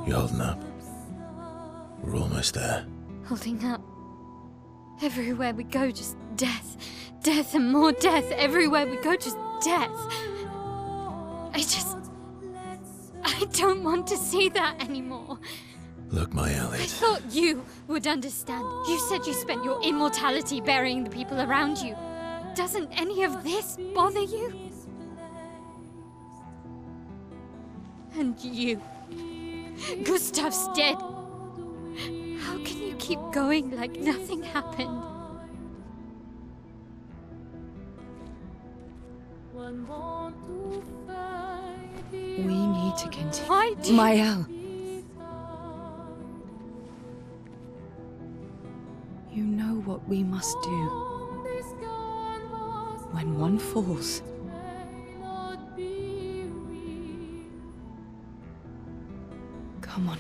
You holding up? We're almost there. Holding up. Everywhere we go, just death. Death and more death. Everywhere we go, just death. I don't want to see that anymore. Look, my Elliot. I thought you would understand. You said you spent your immortality burying the people around you. Doesn't any of this bother you? And you. Gustav's dead. How can you keep going like nothing happened? We need to continue. Why do Mael. You know what we must do. When one falls, come on.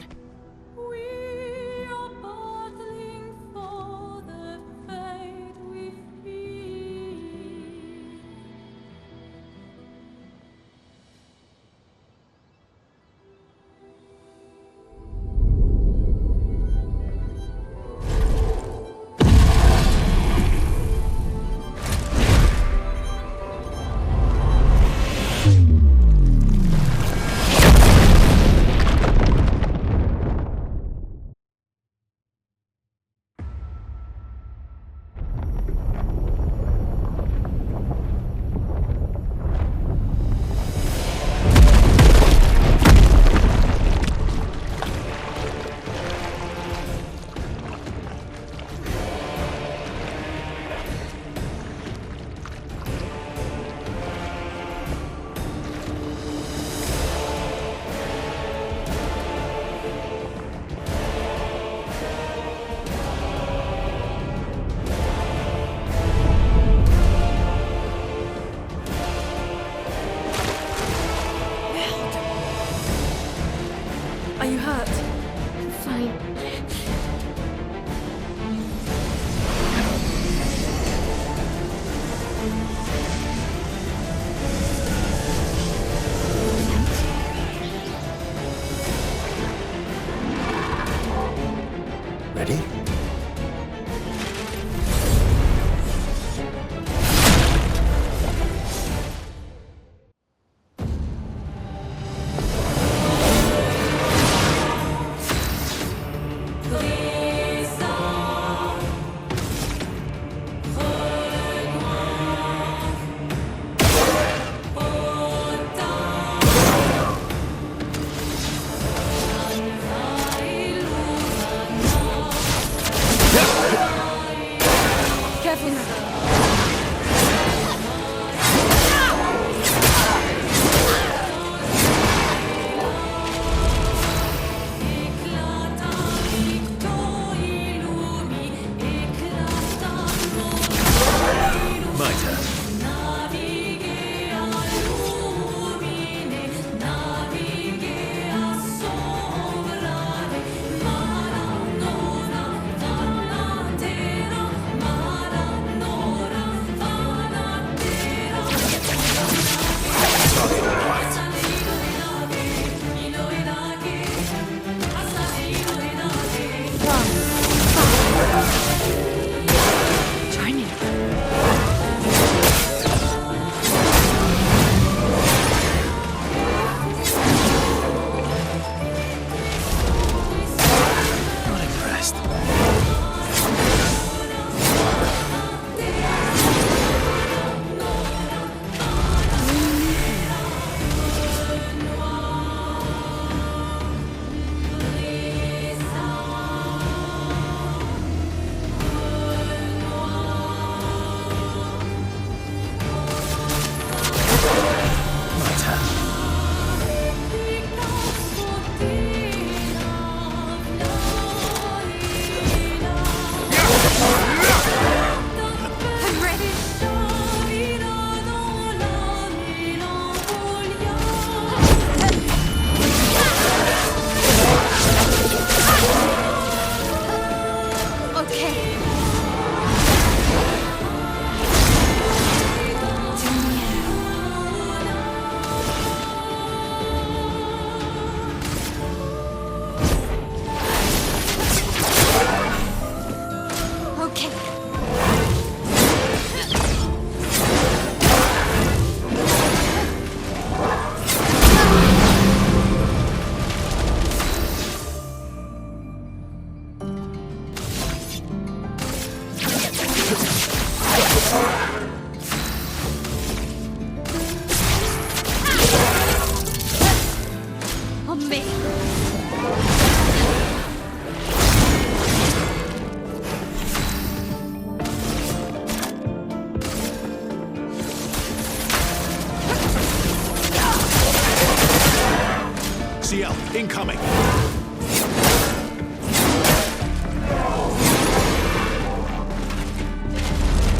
ETL, incoming!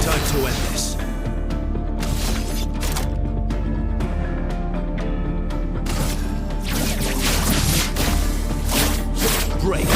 Time to end this. Break!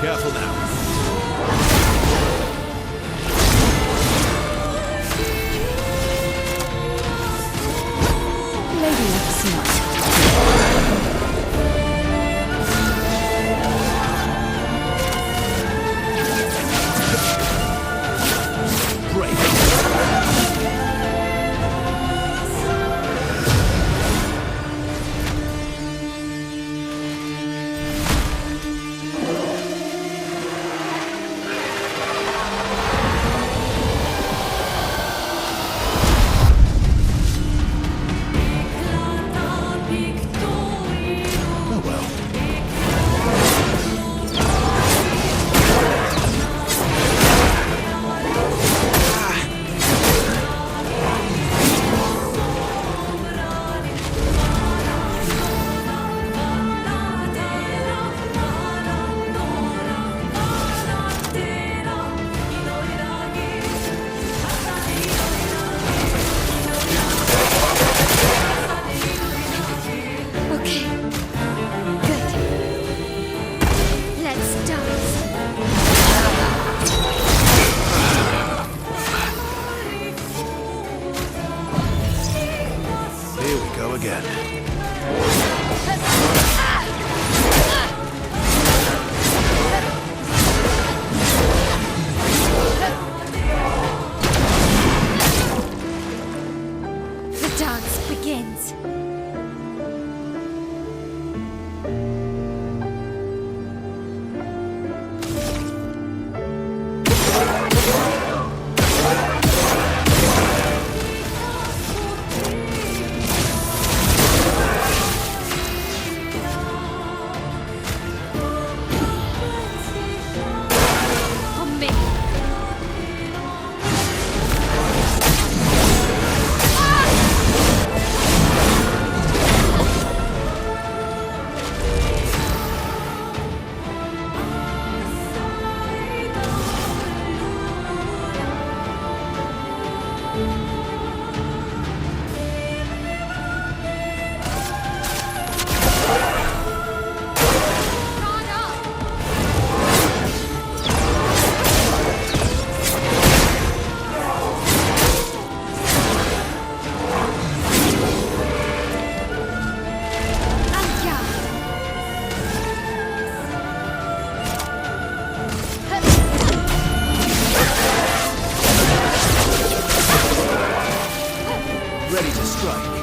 Careful now. Lady Luxembourg. strike.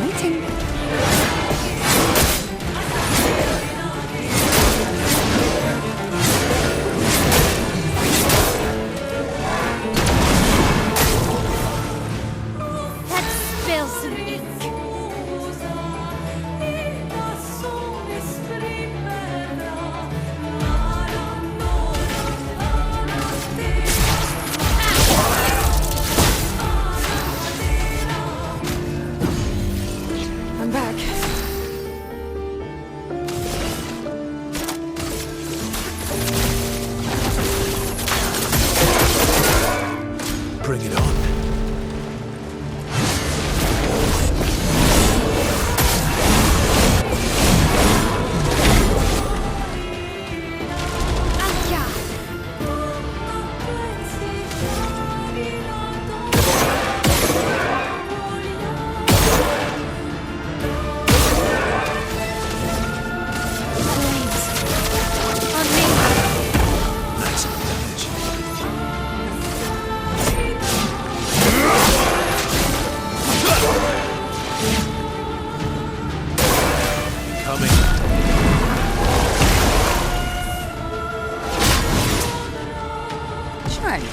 Waiting. Let's spill some ink. I'm back. Bring it on. Maximum damage. Coming. Shrine.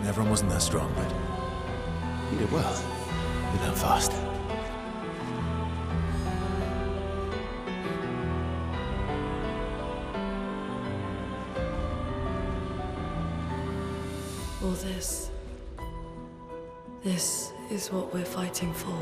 and everyone wasn't that strong, but you did well. You learned fast. All this is what we're fighting for.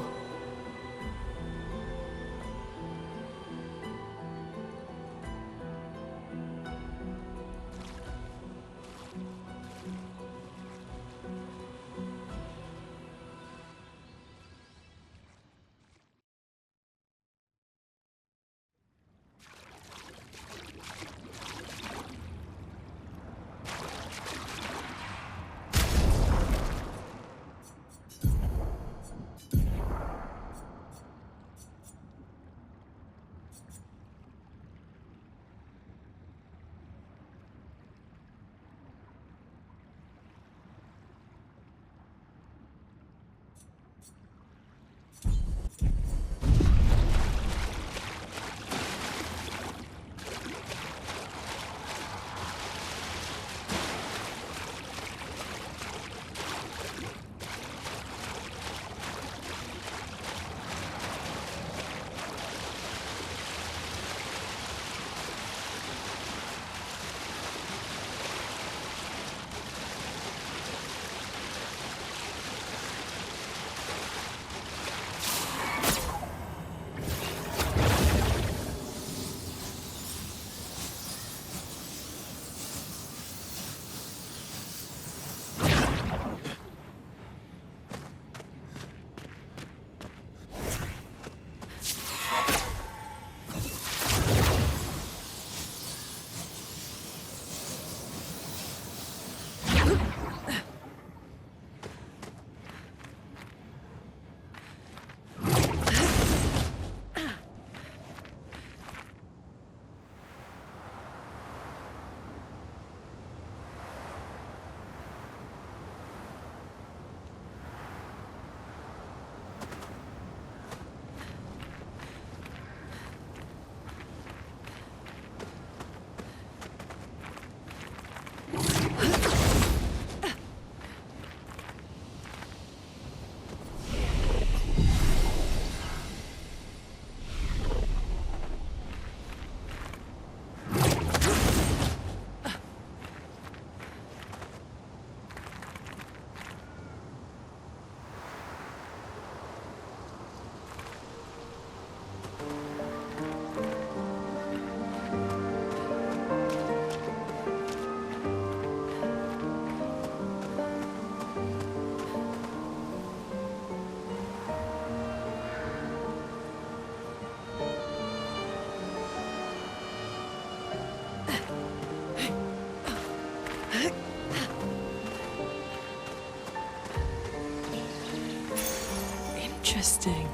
Interesting.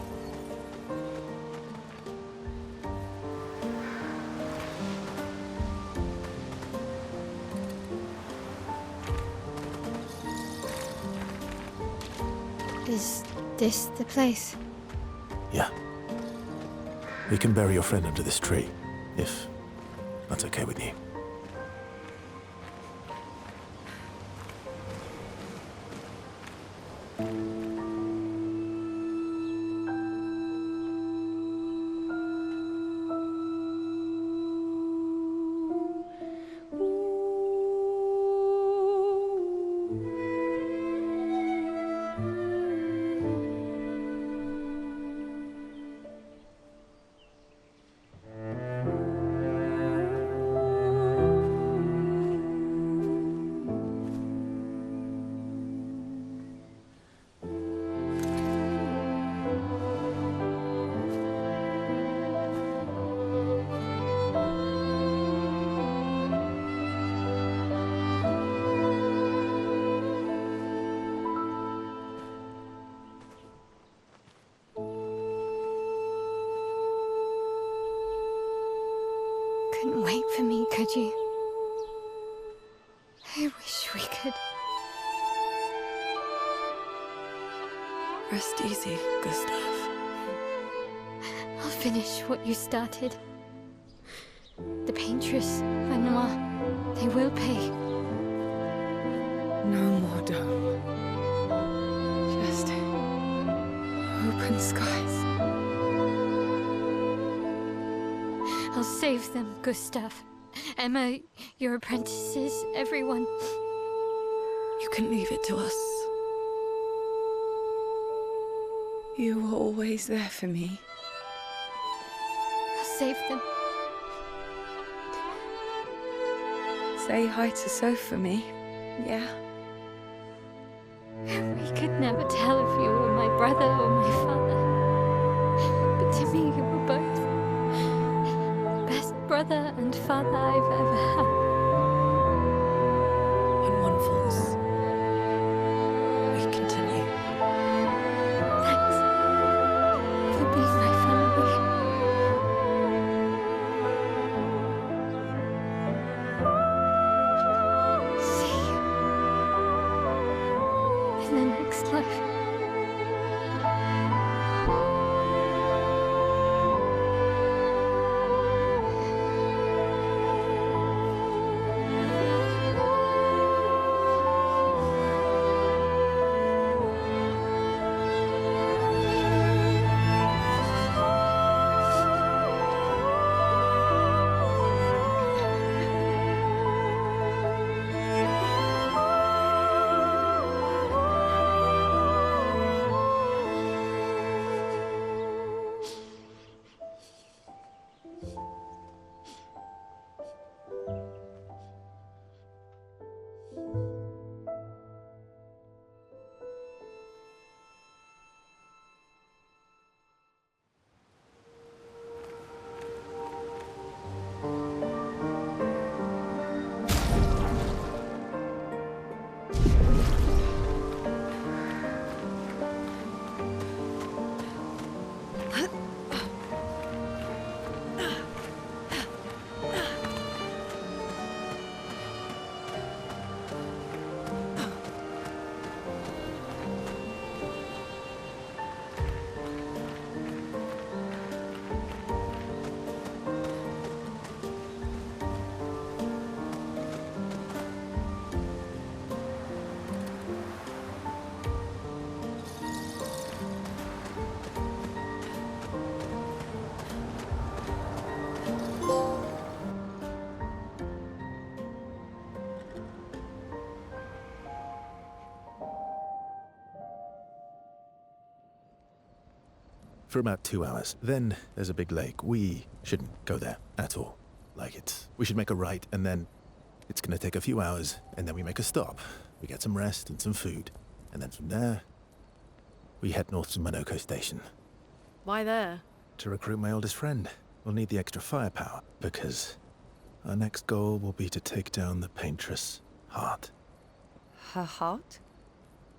Is this the place? Yeah. We can bury your friend under this tree, if that's okay with you. Couldn't wait for me, could you? I wish we could. Rest easy, Gustav. I'll finish what you started. The paintress, Vanois, they will pay. No more don't. I'll save them, Gustav. Emma, your apprentices, everyone. You can leave it to us. You were always there for me. I'll save them. Say hi to Soph for me, yeah? We could never tell if you were my brother or my father. But to me, you were both. Best brother and father I've ever had. When one falls, we continue. Thanks for being my family. See you in the next life. For about 2 hours. Then there's a big lake. We shouldn't go there at all. We should make a right, and then it's gonna take a few hours, and then we make a stop. We get some rest and some food. And then from there, we head north to Monoko Station. Why there? To recruit my oldest friend. We'll need the extra firepower, because our next goal will be to take down the Paintress' heart. Her heart?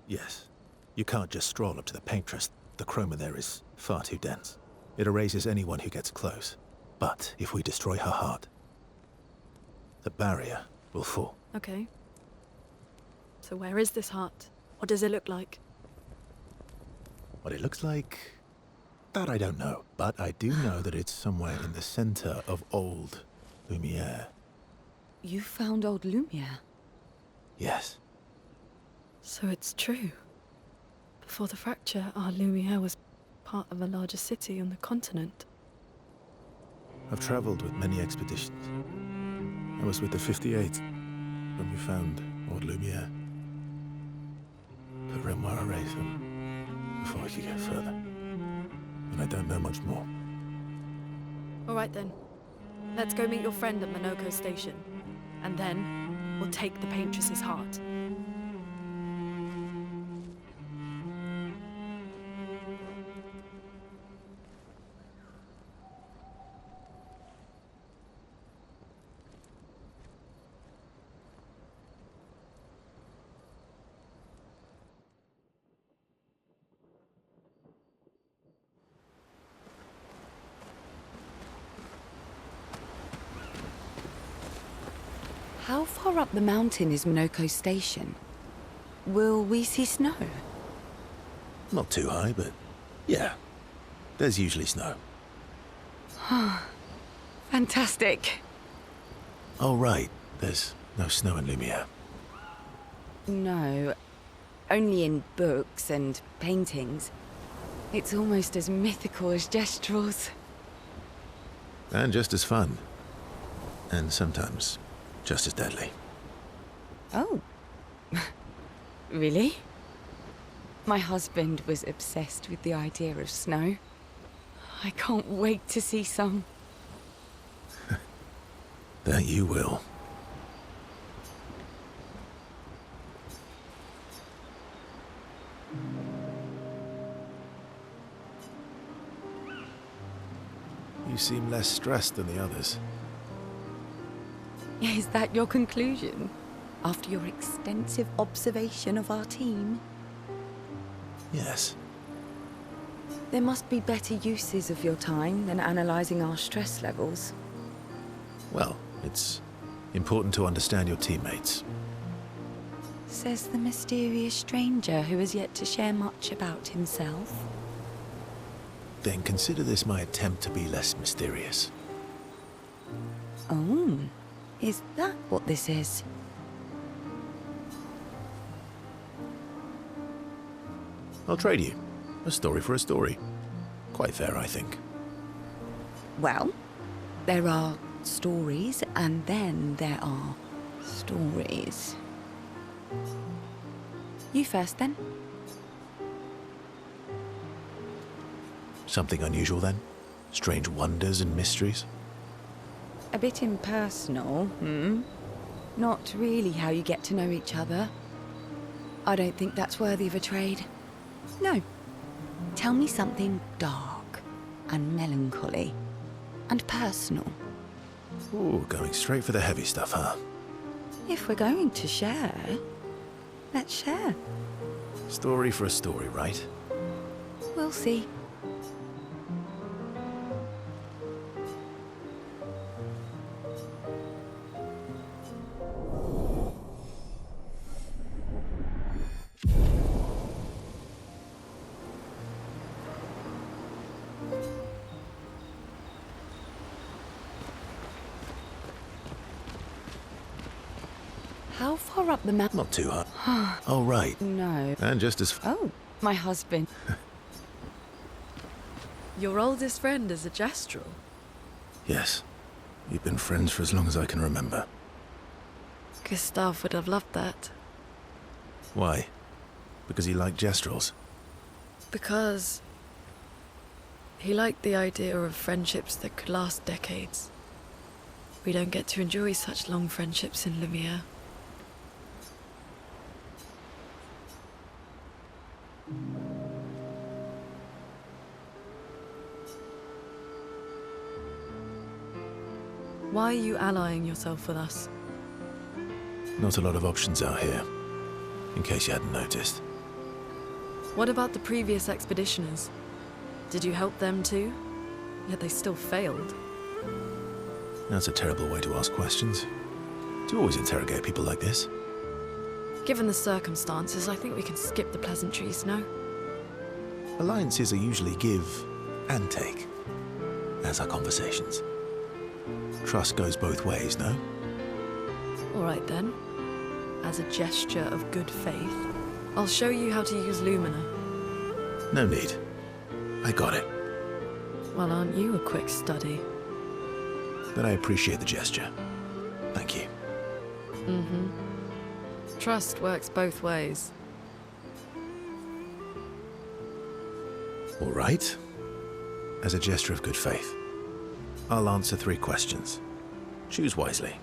Yes. You can't just stroll up to the Paintress. The chroma there is far too dense. It erases anyone who gets close. But if we destroy her heart, the barrier will fall. Okay. So where is this heart? What does it look like? What it looks like, that I don't know. But I do know that it's somewhere in the center of old Lumiere. You found old Lumiere? Yes. So it's true. Before the fracture, our Lumiere was part of a larger city on the continent. I've traveled with many expeditions. I was with the 58th when we found old Lumiere. But Renoir erased them before I could get further. And I don't know much more. All right then. Let's go meet your friend at Monoko Station. And then we'll take the Paintress's heart. How far up the mountain is Monoko Station? Will we see snow? Not too high, but yeah. There's usually snow. Fantastic. Oh, right. There's no snow in Lumiere. No, only in books and paintings. It's almost as mythical as Gestrels. And just as fun. And sometimes just as deadly. Oh. Really? My husband was obsessed with the idea of snow. I can't wait to see some. That you will. You seem less stressed than the others. Is that your conclusion? After your extensive observation of our team? Yes. There must be better uses of your time than analysing our stress levels. Well, it's important to understand your teammates. Says the mysterious stranger who has yet to share much about himself. Then consider this my attempt to be less mysterious. Oh, is that what this is? I'll trade you. A story for a story. Quite fair, I think. Well, there are stories, and then there are stories. You first, then. Something unusual, then? Strange wonders and mysteries? A bit impersonal, hmm? Not really how you get to know each other. I don't think that's worthy of a trade. No. Tell me something dark and melancholy and personal. Ooh, going straight for the heavy stuff, huh? If we're going to share, let's share. Story for a story, right? We'll see. How far up the map? Not too high. Oh, right. No. And just as... Oh, my husband. Your oldest friend is a gestural. Yes. You've been friends for as long as I can remember. Gustav would have loved that. Why? Because he liked gestrels? Because he liked the idea of friendships that could last decades. We don't get to enjoy such long friendships in Lemire. Why are you allying yourself with us? Not a lot of options out here, in case you hadn't noticed. What about the previous expeditioners? Did you help them too? Yet they still failed. That's a terrible way to ask questions. Do you always interrogate people like this? Given the circumstances, I think we can skip the pleasantries, no? Alliances are usually give and take, as are conversations. Trust goes both ways, no? All right then. As a gesture of good faith, I'll show you how to use Lumina. No need. I got it. Well, aren't you a quick study? But I appreciate the gesture. Thank you. Mm-hmm. Trust works both ways. All right. As a gesture of good faith, I'll answer 3 questions. Choose wisely.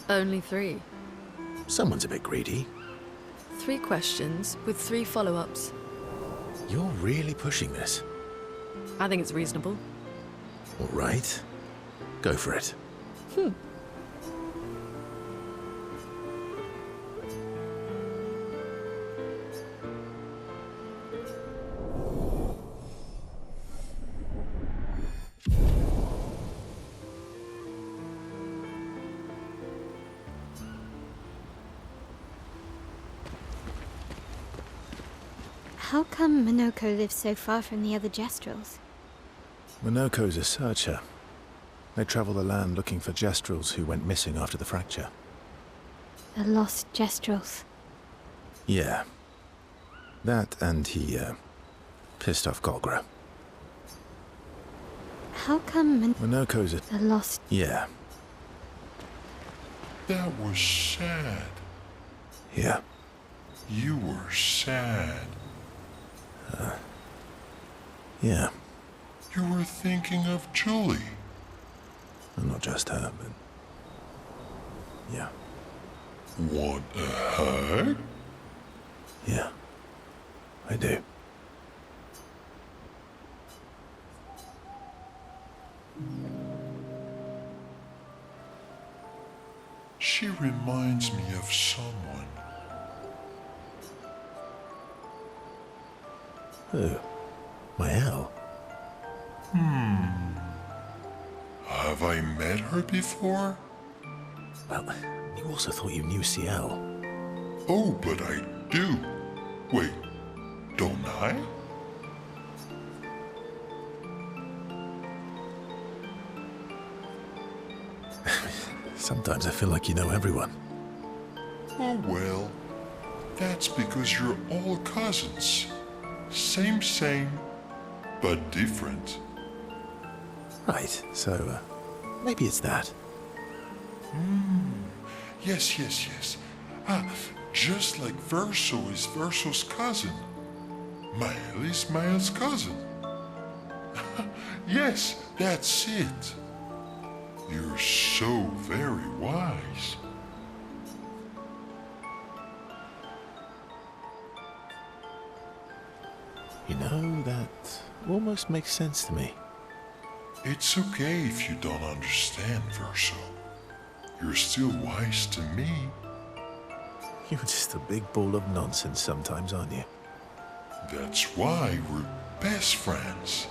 Only 3. Someone's a bit greedy. 3 questions with 3 follow-ups. You're really pushing this. I think it's reasonable. All right. Go for it. How come Minoko lives so far from the other Gestrels? Minoko's a searcher. They travel the land looking for gestrels who went missing after the fracture. The lost Gestrels. Yeah. That and he, pissed off Golgra. how come Minoko's a... the lost? Yeah. That was sad. Yeah. You were sad. Yeah. You were thinking of Julie. And not just her, but... Yeah. Want a hug? Yeah. I do. She reminds me of someone. Who? My Al? Have I met her before? Well, you also thought you knew CL. Oh, but I do. Wait, don't I? Sometimes I feel like you know everyone. Oh, well, that's because you're all cousins. Same, but different. Right, so, maybe it's that. Yes. Just like Verso is Verso's cousin. Mael is Mael's cousin. Yes, that's it. You're so very wise. You know, that almost makes sense to me. It's okay if you don't understand, Verso. You're still wise to me. You're just a big ball of nonsense sometimes, aren't you? That's why we're best friends.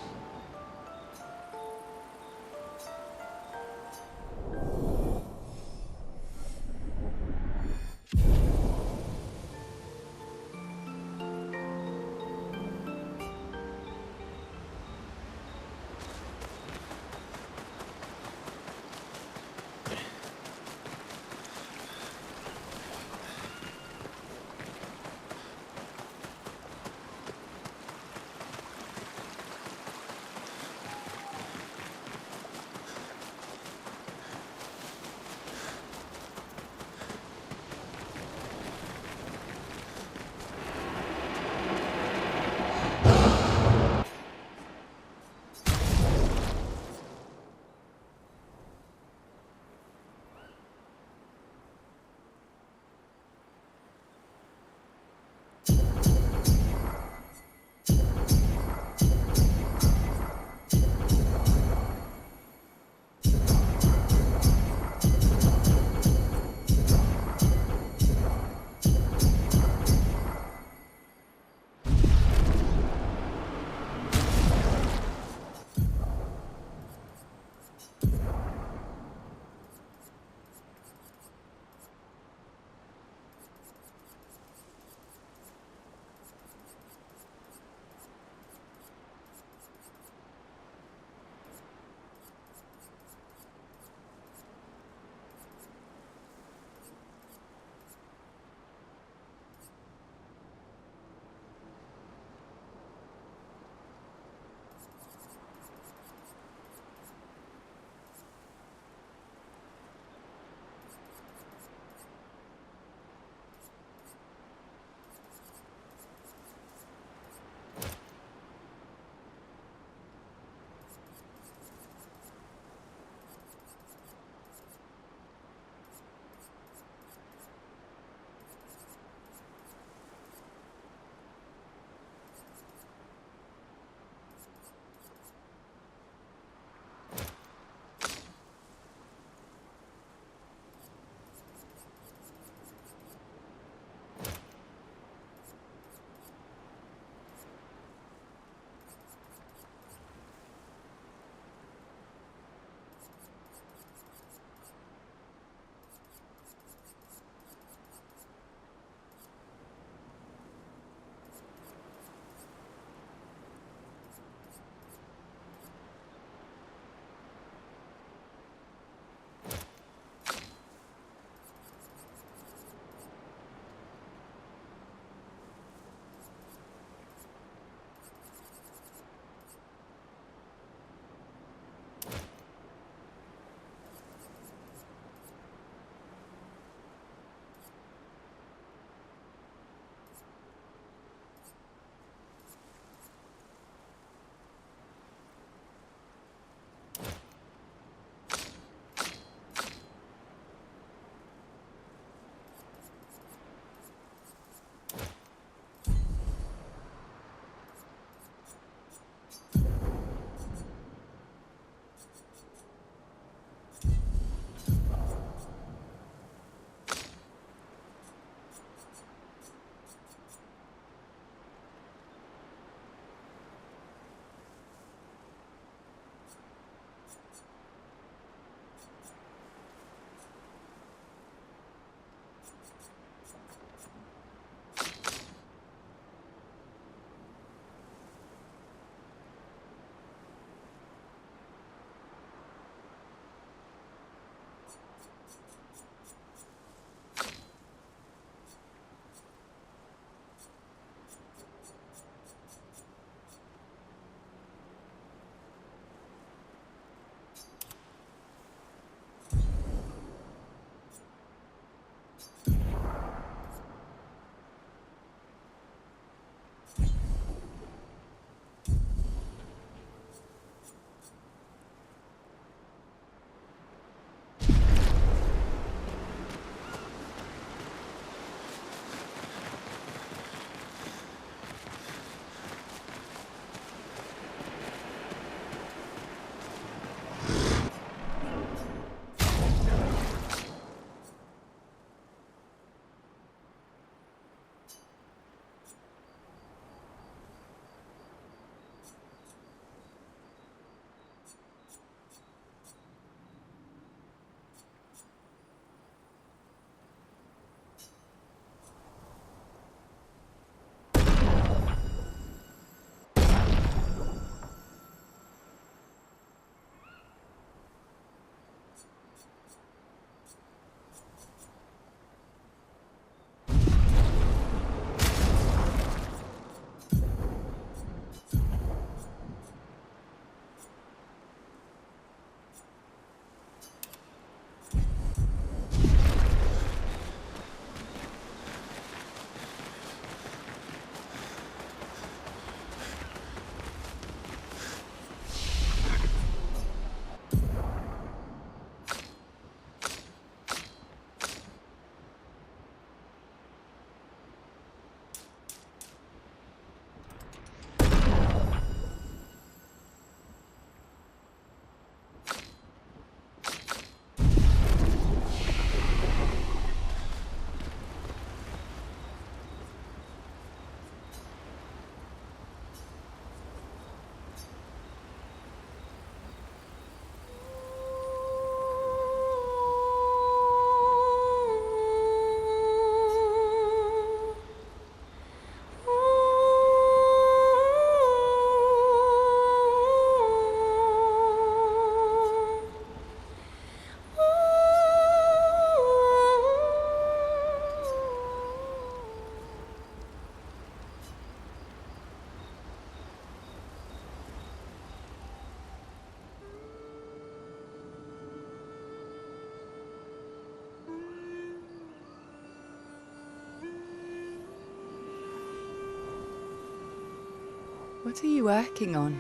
What are you working on?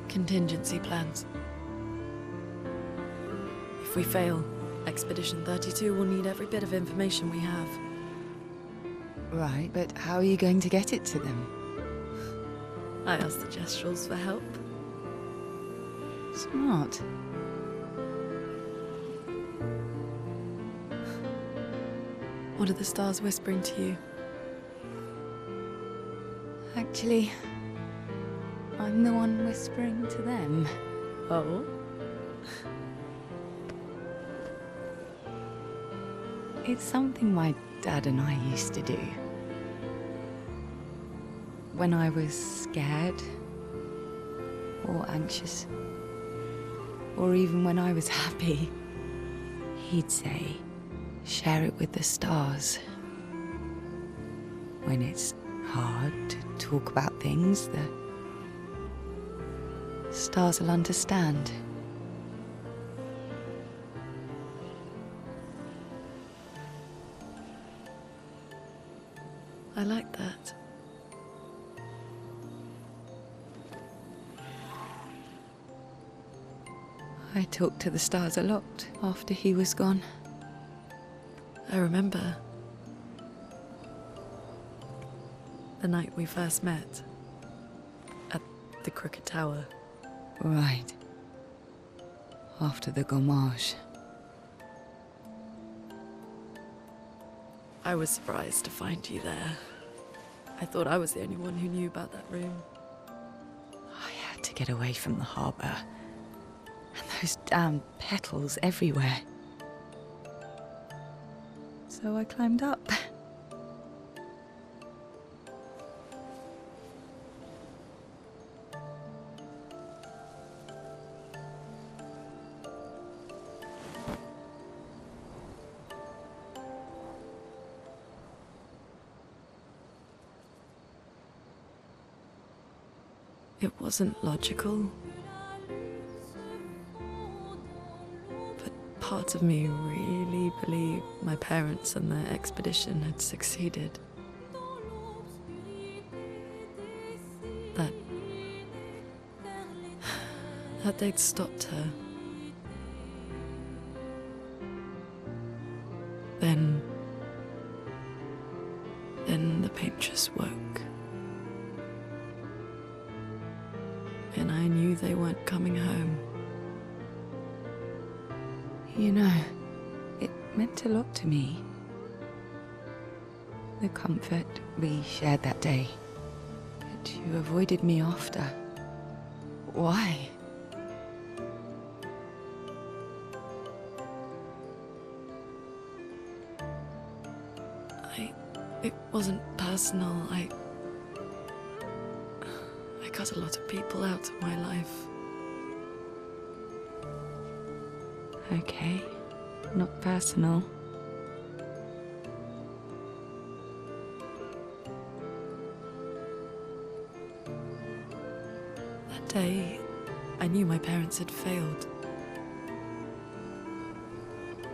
Contingency plans. If we fail, Expedition 32 will need every bit of information we have. Right, but how are you going to get it to them? I asked the Gestrals for help. Smart. What are the stars whispering to you? Actually, I'm the one whispering to them. Oh? It's something my dad and I used to do. When I was scared, or anxious, or even when I was happy, he'd say, share it with the stars. When it's hard to talk about things, the stars will understand. I like that. I talked to the stars a lot after he was gone. I remember the night we first met at the Crooked Tower. Right. After the gommage. I was surprised to find you there. I thought I was the only one who knew about that room. I had to get away from the harbour. And those damn petals everywhere. So I climbed up. It wasn't logical. But part of me really believed my parents and their expedition had succeeded. That they'd stopped her. Then the paintress woke. And I knew they weren't coming home. You know, it meant a lot to me. The comfort we shared that day. But you avoided me after. Why? It wasn't personal. I cut a lot of people out of my life. Okay, not personal. That day, I knew my parents had failed.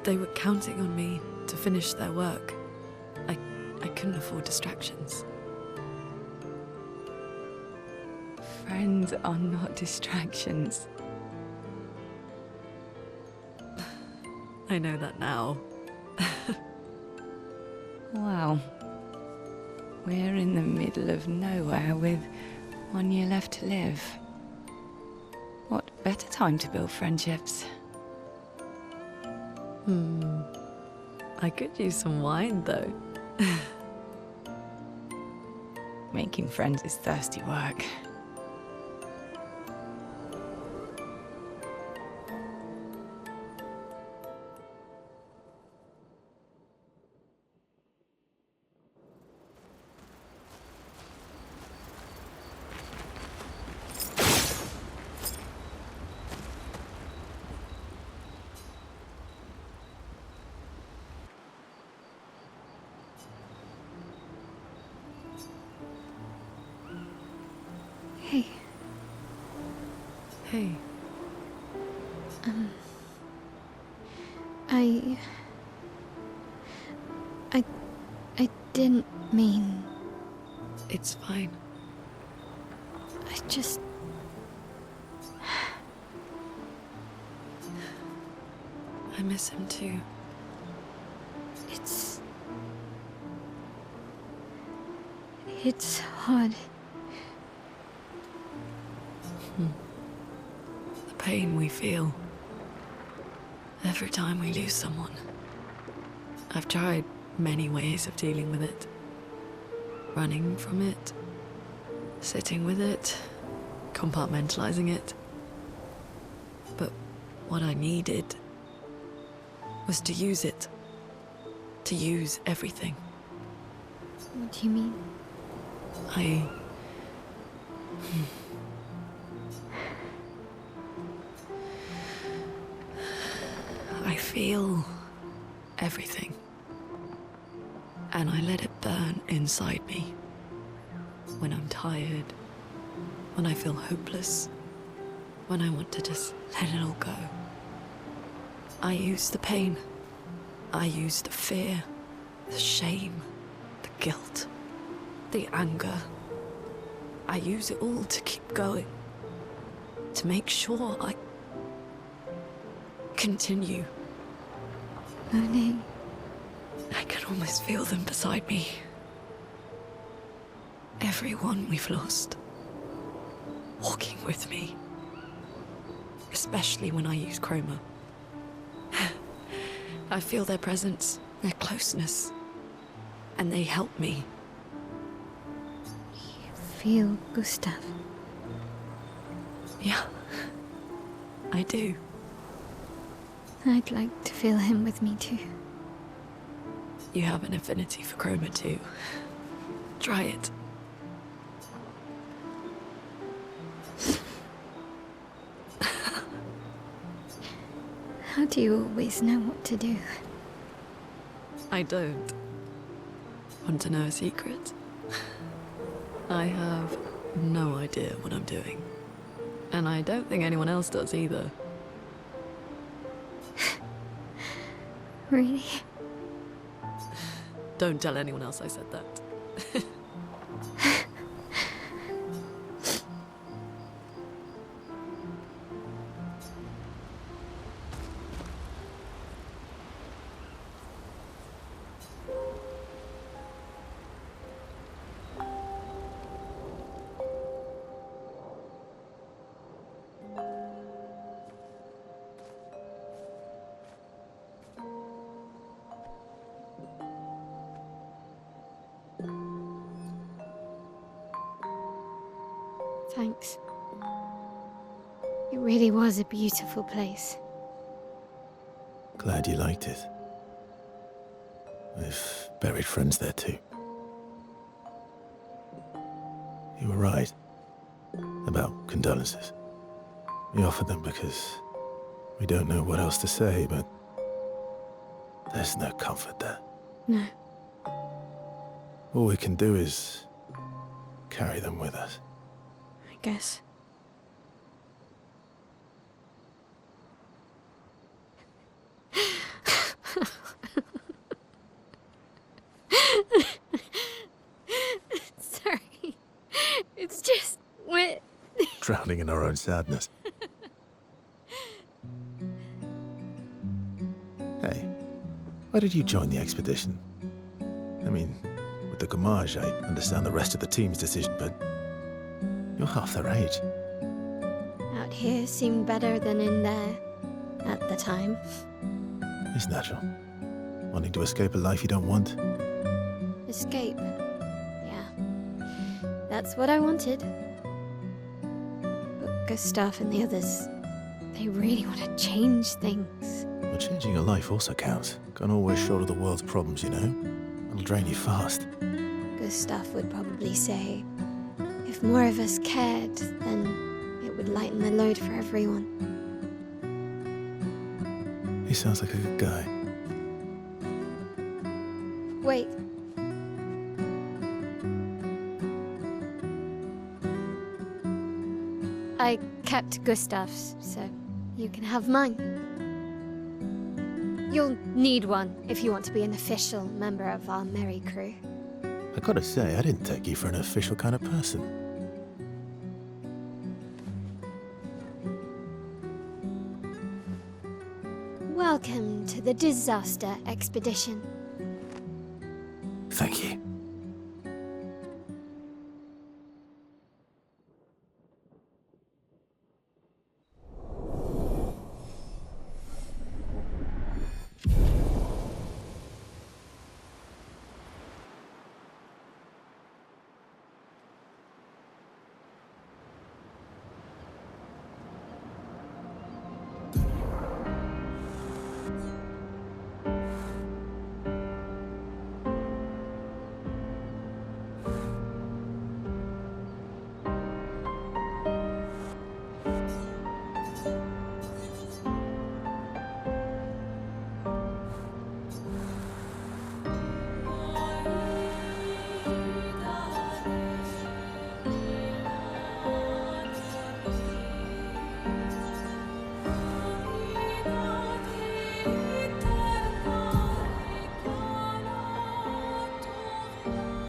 They were counting on me to finish their work. I couldn't afford distractions. Friends are not distractions. I know that now. Wow. We're in the middle of nowhere with 1 year left to live. What better time to build friendships? I could use some wine, though. Making friends is thirsty work. Hey, Hey, I didn't mean... it's fine. just... I miss him too. It's hard. The pain we feel every time we lose someone. I've tried many ways of dealing with it. Running from it, sitting with it, compartmentalizing it. But what I needed was to use it. To use everything. What do you mean? I feel everything. And I let it burn inside me. When I'm tired, when I feel hopeless, when I want to just let it all go. I use the pain. I use the fear, the shame, the guilt, the anger. I use it all to keep going. To make sure I continue. Monet. I can almost feel them beside me. Everyone we've lost. Walking with me. Especially when I use chroma. I feel their presence, their closeness. And they help me. You feel Gustav? Yeah, I do. I'd like to feel him with me too. You have an affinity for chroma too. Try it. How do you always know what to do? I don't. Want to know a secret? I have no idea what I'm doing. And I don't think anyone else does either. Really? Don't tell anyone else I said that. Thanks. It really was a beautiful place. Glad you liked it. We've buried friends there too. You were right about condolences. We offered them because we don't know what else to say, but there's no comfort there. No. All we can do is carry them with us. I guess. Sorry. It's just we're Drowning in our own sadness. Hey, why did you join the expedition? I mean, with the Gommage, I understand the rest of the team's decision, but you're half their age. out here seemed better than in there at the time. It's natural. Wanting to escape a life you don't want. Escape. Yeah. That's what I wanted. But Gustav and the others, they really want to change things. Well, changing your life also counts. Can't always shoulder the world's problems, you know? It'll drain you fast. Gustav would probably say, if more of us cared, then it would lighten the load for everyone. He sounds like a good guy. Wait. I kept Gustav's, so you can have mine. You'll need one if you want to be an official member of our merry crew. I gotta say, I didn't take you for an official kind of person. Welcome to the disaster expedition. Thank you.